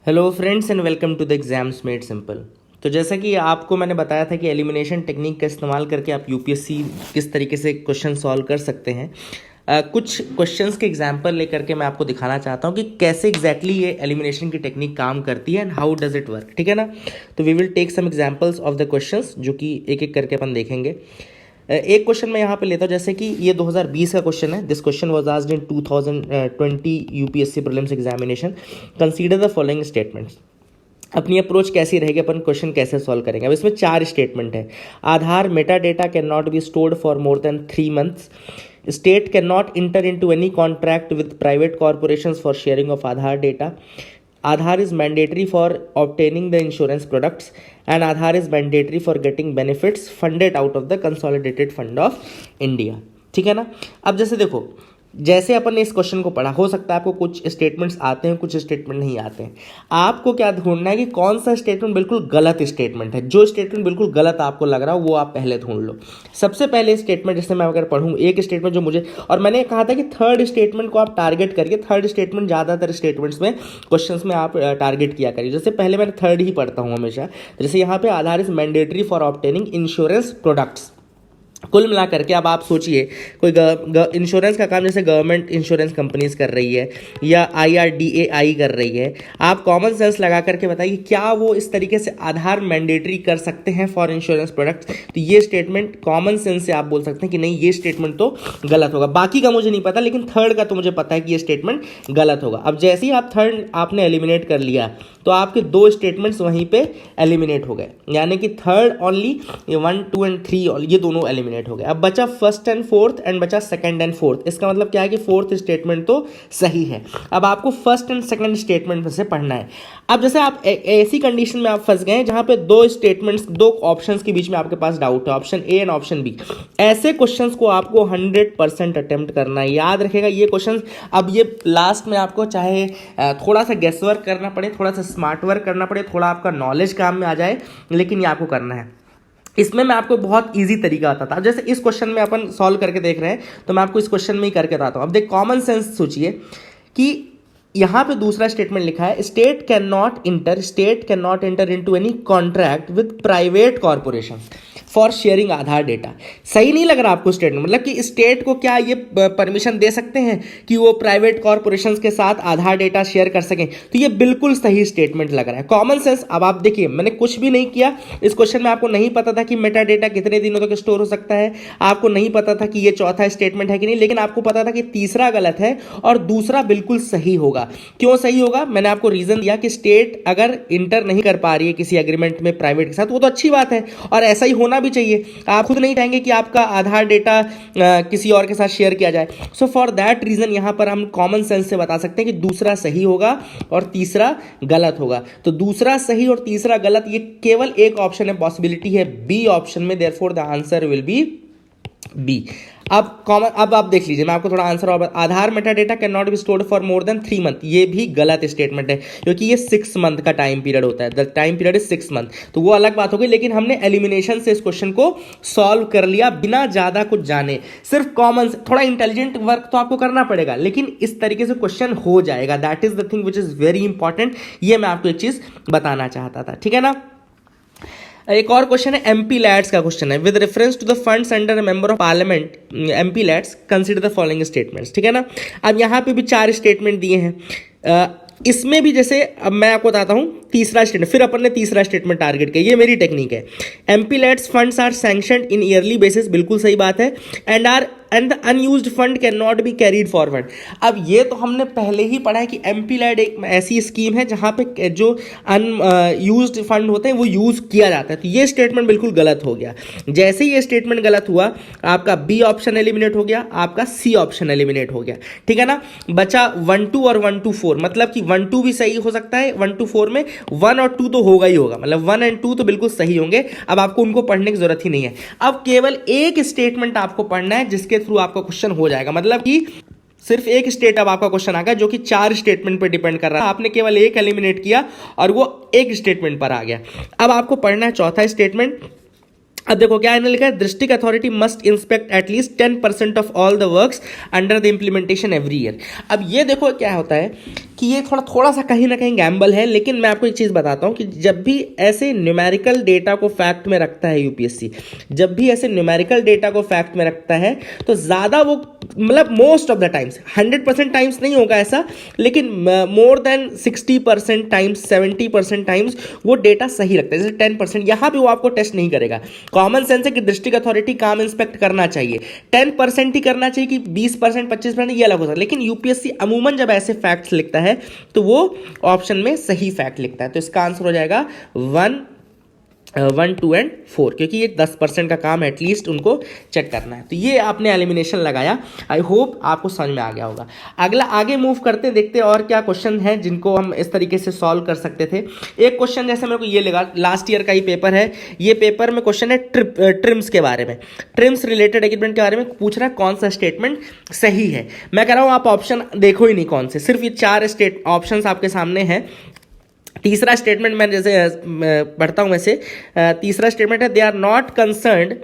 Hello friends and welcome to the exams made simple. तो जैसा कि आपको मैंने बताया था कि एलिमिनेशन टेक्निक का इस्तेमाल करके आप यूपीएससी किस तरीके से क्वेश्चन सॉल्व कर सकते हैं। कुछ क्वेश्चंस के एग्जांपल लेकर के मैं आपको दिखाना चाहता हूं कि कैसे एग्जैक्टली ये एलिमिनेशन की टेक्निक काम करती है and how does it work. ठीक है ना। तो we will take some examples of the questions जो कि एक एक करके अपन देखेंगे। एक क्वेश्चन मैं यहाँ पे लेता हूँ, जैसे कि ये 2020 का क्वेश्चन है। This question was asked in 2020 UPSC prelims examination. Consider the following statements. अपनी अप्रोच कैसी रहेगी, अपन क्वेश्चन कैसे सॉल्व करेंगे। अब इसमें 4 स्टेटमेंट है। Aadhaar meta data can not be stored for more than 3 months. State can not enter into any contract with private corporations for sharing of Aadhaar data. Aadhaar is mandatory for obtaining the insurance products, and Aadhaar is mandatory for getting benefits funded out of the Consolidated Fund of India। ठीक है ना। अब जैसे देखो, जैसे अपन ने इस question को पढ़ा, हो सकता है आपको कुछ स्टेटमेंट्स आते हैं, कुछ स्टेटमेंट नहीं आते हैं। आपको क्या ढूंढना है कि कौन सा स्टेटमेंट बिल्कुल गलत स्टेटमेंट है। जो स्टेटमेंट बिल्कुल गलत आपको लग रहा हो वो आप पहले ढूंढ लो। सबसे पहले स्टेटमेंट, जैसे मैं अगर पढ़ूँ एक स्टेटमेंट जो मुझे, और मैंने कहा था कि थर्ड स्टेटमेंट को आप टारगेट करिए। थर्ड स्टेटमेंट ज़्यादातर स्टेटमेंट्स में, क्वेश्चन में आप टारगेट किया करिए। जैसे पहले मैंने थर्ड ही पढ़ता हूँ हमेशा। जैसे यहाँ पे Aadhaar is mandatory for obtaining insurance products. कुल मिला करके अब आप सोचिए, कोई इंश्योरेंस का काम जैसे गवर्नमेंट इंश्योरेंस कंपनीज कर रही है या IRDAI कर रही है। आप कॉमन सेंस लगा करके बताइए क्या वो इस तरीके से आधार मैंडेटरी कर सकते हैं फॉर इंश्योरेंस प्रोडक्ट्स। तो ये स्टेटमेंट कॉमन सेंस से आप बोल सकते हैं कि नहीं, ये स्टेटमेंट तो गलत होगा। बाकी का मुझे नहीं पता, लेकिन थर्ड का तो मुझे पता है कि ये स्टेटमेंट गलत होगा। अब जैसे ही आप थर्ड आपने एलिमिनेट कर लिया तो आपके 2 स्टेटमेंट्स वहीं पे एलिमिनेट हो गए, यानी कि थर्ड ओनली 1, 2 एंड 3 ये दोनों एलिमिनेट हो गए। अब बचा फर्स्ट एंड फोर्थ एंड बचा सेकंड एंड फोर्थ। इसका मतलब क्या है कि फोर्थ स्टेटमेंट तो सही है। अब आपको फर्स्ट एंड सेकंड स्टेटमेंट में से पढ़ना है। अब जैसे आप ऐसी कंडीशन में आप फंस गए जहां पे 2 स्टेटमेंट्स, 2 ऑप्शंस के बीच में आपके पास डाउट है, option A and option B. ऐसे क्वेश्चंस को आपको 100% अटेम्प्ट करना है। याद रखेगा ये क्वेश्चंस, अब ये लास्ट में आपको चाहे थोड़ा सा गेस वर्क करना पड़े, थोड़ा सा स्मार्ट वर्क करना पड़े, थोड़ा आपका नॉलेज काम में आ जाए, लेकिन ये आपको करना है। इसमें मैं आपको बहुत इजी तरीका बताता हूं। जैसे इस क्वेश्चन में अपन सॉल्व करके देख रहे हैं, तो मैं आपको इस क्वेश्चन में ही करके बताता हूं। अब देख, कॉमन सेंस सोचिए कि यहां पे दूसरा स्टेटमेंट लिखा है, state can not enter into any contract with private corporation for sharing Aadhaar data. सही नहीं लग रहा आपको स्टेटमेंट? मतलब कि स्टेट को क्या ये परमिशन दे सकते हैं कि वो प्राइवेट कॉर्पोरेशंस के साथ आधार डेटा शेयर कर सकें? तो ये बिल्कुल सही स्टेटमेंट लग रहा है, कॉमन सेंस। अब आप देखिए, मैंने कुछ भी नहीं किया इस क्वेश्चन में। आपको नहीं पता था कि मेटा डेटा कितने दिनों तक स्टोर हो सकता है, आपको नहीं पता था कि ये चौथा स्टेटमेंट है कि नहीं, लेकिन आपको पता था कि तीसरा गलत है और दूसरा बिल्कुल सही होगा। क्यों सही होगा? मैंने आपको रीजन दिया कि स्टेट अगर इंटर नहीं कर पा रही है किसी एग्रीमेंट में प्राइवेट के साथ, वो तो अच्छी बात है और ऐसा ही होना भी चाहिए। आप खुद नहीं चाहेंगे कि आपका आधार डेटा किसी और के साथ शेयर किया जाए। सो फॉर दैट रीजन यहां पर हम कॉमन सेंस से बता सकते हैं कि दूसरा सही होगा और तीसरा गलत होगा। तो दूसरा सही और तीसरा गलत, ये केवल एक ऑप्शन है, पॉसिबिलिटी है बी ऑप्शन में। Therefore the answer will be B. अब आप देख लीजिए, मैं आपको थोड़ा आंसर और, Aadhaar meta data can not be stored for more than 3 month, ये भी गलत स्टेटमेंट है, क्योंकि ये 6 मंथ का टाइम पीरियड होता है। The time period is 6 month, तो वो अलग बात हो गई। लेकिन हमने एलिमिनेशन से इस क्वेश्चन को सॉल्व कर लिया बिना ज्यादा कुछ जाने। सिर्फ कॉमन, थोड़ा इंटेलिजेंट वर्क तो आपको करना पड़ेगा, लेकिन इस तरीके से क्वेश्चन हो जाएगा। That is the thing which is very important. ये मैं आपको एक चीज बताना चाहता था, ठीक है ना। एक और क्वेश्चन है, एमपी लैड्स का क्वेश्चन है। With reference to the funds under member of parliament MP LADS consider the following statements. ठीक है ना। अब यहां पे भी 4 स्टेटमेंट दिए हैं। इसमें भी जैसे, अब मैं आपको बताता हूं तीसरा स्टेटमेंट, फिर अपन ने तीसरा स्टेटमेंट टारगेट किया। ये मेरी टेक्निक है। MP LADS funds are sanctioned in yearly basis, बिल्कुल सही बात है। And the unused fund can not be carried forward. अब ये तो हमने पहले ही पढ़ा है कि एमपी लैड एक ऐसी स्कीम है जहां पे जो अनयूज्ड फंड होते हैं वो यूज किया जाता है। तो ये स्टेटमेंट बिल्कुल गलत हो गया। जैसे ही ये स्टेटमेंट गलत हुआ, आपका बी ऑप्शन एलिमिनेट हो गया, आपका सी ऑप्शन एलिमिनेट हो गया। ठीक है ना। बचा 1, 2 और 1, 2, 4, मतलब कि 1, 2 भी सही हो सकता है। 1, 2, 4 में 1 और 2 तो होगा ही होगा, मतलब 1 एंड 2 तो बिल्कुल सही होंगे। अब आपको उनको पढ़ने की जरूरत ही नहीं है। अब केवल एक स्टेटमेंट आपको पढ़ना है जिसके थ्रू आपका क्वेश्चन हो जाएगा। मतलब कि सिर्फ एक स्टेट अब आपका क्वेश्चन आ गया जो कि 4 स्टेटमेंट पर डिपेंड कर रहा है। आपने केवल एक एलिमिनेट किया और वो एक स्टेटमेंट पर आ गया। अब आपको पढ़ना है चौथा स्टेटमेंट। अब देखो क्या इन्होंने लिखा है, district authority must inspect at least 10% of all the works under the implementation every year. अब ये देखो क्या होता है कि ये थोड़ा सा कहीं ना कहीं गैम्बल है, लेकिन मैं आपको एक चीज़ बताता हूँ कि जब भी ऐसे न्यूमेरिकल डेटा को फैक्ट में रखता है यूपीएससी, जब भी ऐसे न्यूमेरिकल डेटा को फैक्ट में रखता है तो ज़्यादा वो मतलब most of the times 100% times नहीं होगा ऐसा, लेकिन मोर देन 60% टाइम्स 70% टाइम्स वो डेटा सही रखता है। जैसे 10% यहाँ पे वो आपको टेस्ट नहीं करेगा। कॉमन सेंस है कि डिस्ट्रिक्ट अथॉरिटी काम इंस्पेक्ट करना चाहिए, 10% ही करना चाहिए कि 20% 25%, ये अलग हो सकता है, लेकिन यूपीएससी अमूमन जब ऐसे फैक्ट्स लिखता है तो वो ऑप्शन में सही फैक्ट लिखता है। तो इसका आंसर हो जाएगा 1, 2 एंड 4, क्योंकि ये 10% का काम एटलीस्ट उनको चेक करना है। तो ये आपने एलिमिनेशन लगाया, आई होप आपको समझ में आ गया होगा। अगला आगे मूव करते, देखते और क्या क्वेश्चन है जिनको हम इस तरीके से सॉल्व कर सकते थे। एक क्वेश्चन जैसे मेरे को ये लगा, लास्ट ईयर का ही पेपर है, ये पेपर में क्वेश्चन है ट्रिम्स के बारे में, ट्रिम्स रिलेटेड एग्रीमेंट के बारे में पूछ रहा है कौन सा स्टेटमेंट सही है। मैं कह रहा हूँ आप ऑप्शन देखो ही नहीं कौन से, सिर्फ ये 4 ऑप्शन आपके सामने हैं। तीसरा स्टेटमेंट मैं जैसे पढ़ता हूं वैसे, तीसरा स्टेटमेंट है they are not concerned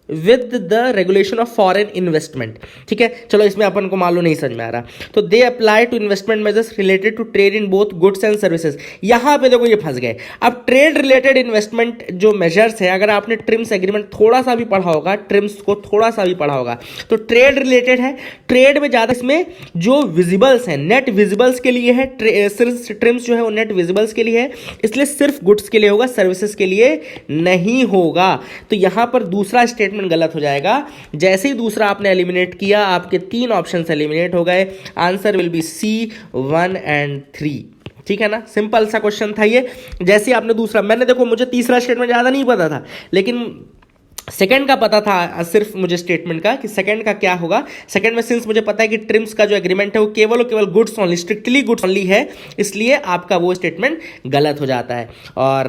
with the regulation of foreign investment. ठीक है, चलो इसमें अपन को मालूम नहीं समझ में आ रहा। तो they apply to investment measures related to trade in both goods and services. यहां पे देखो ये फंस गए। अब ट्रेड रिलेटेड इन्वेस्टमेंट जो मेजर्स है, अगर आपने ट्रिम्स एग्रीमेंट थोड़ा सा भी पढ़ा होगा, ट्रिम्स को थोड़ा सा भी पढ़ा होगा, तो ट्रेड रिलेटेड है। ट्रेड में ज्यादा इसमें जो विजिबल्स है, नेट विजिबल्स के लिए है, ट्रिम्स जो है वो नेट विजिबल्स के लिए है, इसलिए सिर्फ गुड्स के लिए होगा, सर्विसेज के लिए नहीं होगा। तो यहां पर दूसरा स्टेटमेंट गलत हो जाएगा। जैसे ही दूसरा आपने एलिमिनेट किया, आपके 3 ऑप्शंस एलिमिनेट हो गए। Answer will B C, 1 and 3। ठीक है ना, सिंपल सा क्वेश्चन था ये। जैसे आपने दूसरा, मैंने देखो मुझे तीसरा स्टेटमेंट ज्यादा नहीं पता था, लेकिन सेकंड का पता था सिर्फ मुझे स्टेटमेंट का कि सेकंड का क्या होगा। सेकंड में सिंस मुझे पता है कि ट्रिम्स का जो एग्रीमेंट है वो केवल और केवल goods only, strictly goods only है, इसलिए आपका वो स्टेटमेंट गलत हो जाता है। और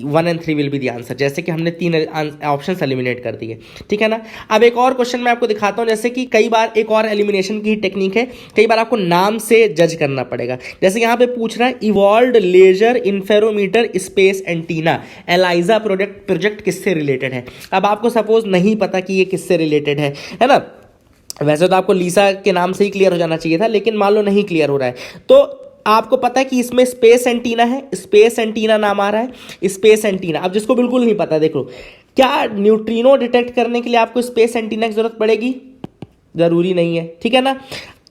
1 and 3 will be the answer, जैसे कि हमने 3 ऑप्शन एलिमिनेट कर दिए। ठीक है ना। अब एक और क्वेश्चन मैं आपको दिखाता हूं, जैसे कि कई बार एक और एलिमिनेशन की टेक्निक है, कई बार आपको नाम से जज करना पड़ेगा। जैसे यहाँ पे पूछ रहा है evolved laser interferometer space antenna eLISA project किससे रिलेटेड है। अब आपको सपोज नहीं पता कि ये किससे रिलेटेड है ना। वैसे तो आपको लीसा के नाम से ही क्लियर हो जाना चाहिए था, लेकिन मान लो नहीं क्लियर हो रहा है, तो आपको पता है कि इसमें स्पेस एंटीना है, स्पेस एंटीना नाम आ रहा है, स्पेस एंटीना। अब जिसको बिल्कुल नहीं पता, देखो क्या न्यूट्रिनो डिटेक्ट करने के लिए आपको स्पेस एंटीना की जरूरत पड़ेगी? जरूरी नहीं है। ठीक है ना।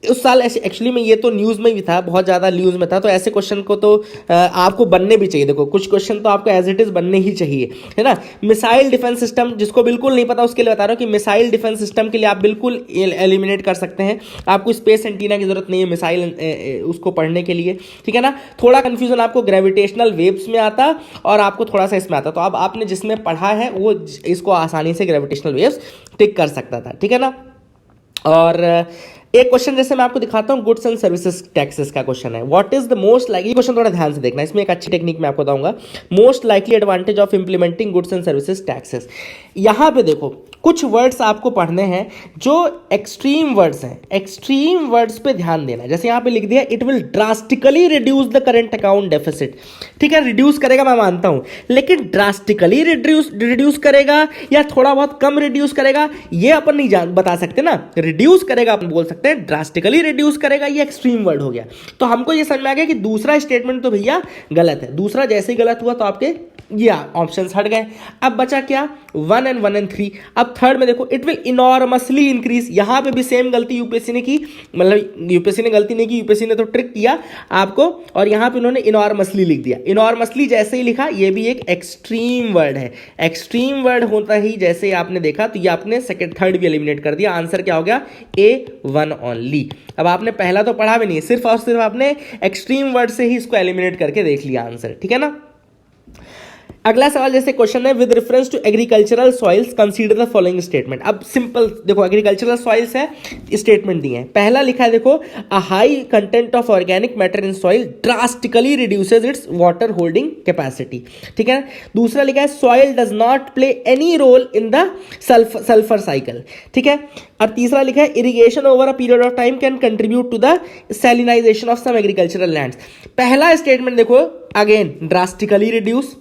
उस साल ऐसे एक्चुअली में ये तो न्यूज़ में भी था, बहुत ज़्यादा न्यूज़ में था, तो ऐसे क्वेश्चन को तो आपको बनने भी चाहिए। देखो कुछ क्वेश्चन तो आपको एज इट इज़ बनने ही चाहिए, है ना। मिसाइल डिफेंस सिस्टम, जिसको बिल्कुल नहीं पता उसके लिए बता रहा हूँ कि मिसाइल डिफेंस सिस्टम के लिए आप बिल्कुल एलिमिनेट कर सकते हैं, आपको स्पेस एंटीना की जरूरत नहीं है मिसाइल उसको पढ़ने के लिए। ठीक है ना। थोड़ा कन्फ्यूजन आपको ग्रेविटेशनल वेव्स में आता और आपको थोड़ा सा इसमें आता, तो अब आपने जिसमें पढ़ा है वो इसको आसानी से ग्रेविटेशनल वेव्स टिक कर सकता था। ठीक है ना। और एक क्वेश्चन जैसे मैं आपको दिखाता हूं, गुड्स एंड सर्विसेज टैक्सेस का क्वेश्चन है। What is the most likely, question थोड़ा ध्यान से देखना, इसमें एक अच्छी टेक्निक मैं आपको बताऊंगा। Most likely advantage of implementing goods and services taxes. यहां पे देखो कुछ वर्ड्स आपको पढ़ने हैं जो एक्सट्रीम वर्ड्स हैं, एक्सट्रीम वर्ड्स पे ध्यान देना। जैसे यहां पे लिख दिया it will drastically reduce the current account deficit. ठीक है, रिड्यूस करेगा मैं मानता हूं, लेकिन ड्रास्टिकली रिड्यूस करेगा या थोड़ा बहुत कम रिड्यूस करेगा ये अपन नहीं बता सकते ना। रिड्यूस करेगा अपन बोल सकते हैं, ड्रास्टिकली रिड्यूस करेगा ये एक्सट्रीम वर्ड हो गया। तो हमको ये समझ में आ गया कि दूसरा स्टेटमेंट तो भैया गलत है। दूसरा जैसे ही गलत हुआ तो आपके ये ऑप्शंस हट गए। अब बचा क्या, 1 एंड 3। अब थर्ड में देखो इट विल इनॉर्मसली इंक्रीज, यहां पे भी सेम गलती यूपीएससी ने की, मतलब यूपीएससी ने गलती नहीं की, यूपीएससी ने तो ट्रिक किया आपको, और यहां पे उन्होंने इनॉर्मसली लिख दिया। इनॉर्मसली जैसे ही लिखा, ये भी एक एक्सट्रीम वर्ड है। एक्सट्रीम वर्ड होता ही जैसे आपने देखा तो ये आपने सेकंड थर्ड भी एलिमिनेट कर दिया। आंसर क्या हो गया, A1 ओनली। अब आपने पहला तो पढ़ा भी नहीं, सिर्फ और सिर्फ आपने एक्सट्रीम वर्ड से ही इसको एलिमिनेट करके देख लिया आंसर। ठीक है ना। अगला सवाल जैसे क्वेश्चन है, with reference to agricultural soils consider the following statement. अब सिंपल देखो, एग्रीकल्चरल सॉइल्स है, स्टेटमेंट दिए हैं। पहला लिखा है देखो, a high content of organic matter in soil drastically reduces its water holding capacity. ठीक है। दूसरा लिखा है, soil does not play any role in the sulphur cycle. ठीक है। और तीसरा लिखा है, irrigation over a period of time can contribute to the salinization of some agricultural lands. पहला स्टेटमेंट देखो, अगेन ड्रास्टिकली रिड्यूस,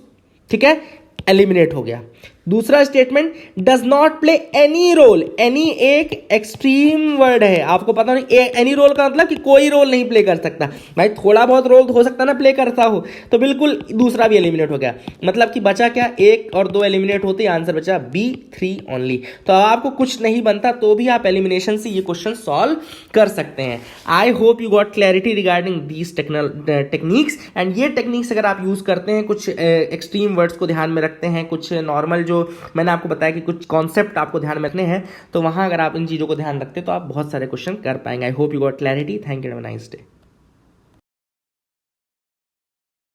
ठीक है, एलिमिनेट हो गया। दूसरा statement, does not play any role. Any एक एक्सट्रीम वर्ड है, आपको पता नहीं एनी रोल का मतलब कि कोई रोल नहीं प्ले कर सकता। भाई थोड़ा बहुत रोल हो सकता है ना प्ले करता हो, तो बिल्कुल दूसरा भी एलिमिनेट हो गया। मतलब कि बचा क्या, 1 और 2 एलिमिनेट होते, आंसर बचा बी 3 ओनली। तो आपको कुछ नहीं बनता तो भी आप एलिमिनेशन से ये क्वेश्चन सॉल्व कर सकते हैं। I hope you got clarity regarding these techniques. And ये टेक्निक्स अगर आप यूज करते हैं, कुछ एक्सट्रीम वर्ड्स को ध्यान में रखते हैं, कुछ नॉर्मल जो मैंने आपको बताया कि कुछ कॉन्सेप्ट आपको ध्यान में रखने हैं, तो वहां अगर आप इन चीजों को ध्यान रखते हैं तो आप बहुत सारे क्वेश्चन कर पाएंगे। I hope you got clarity. Thank you, have a nice day.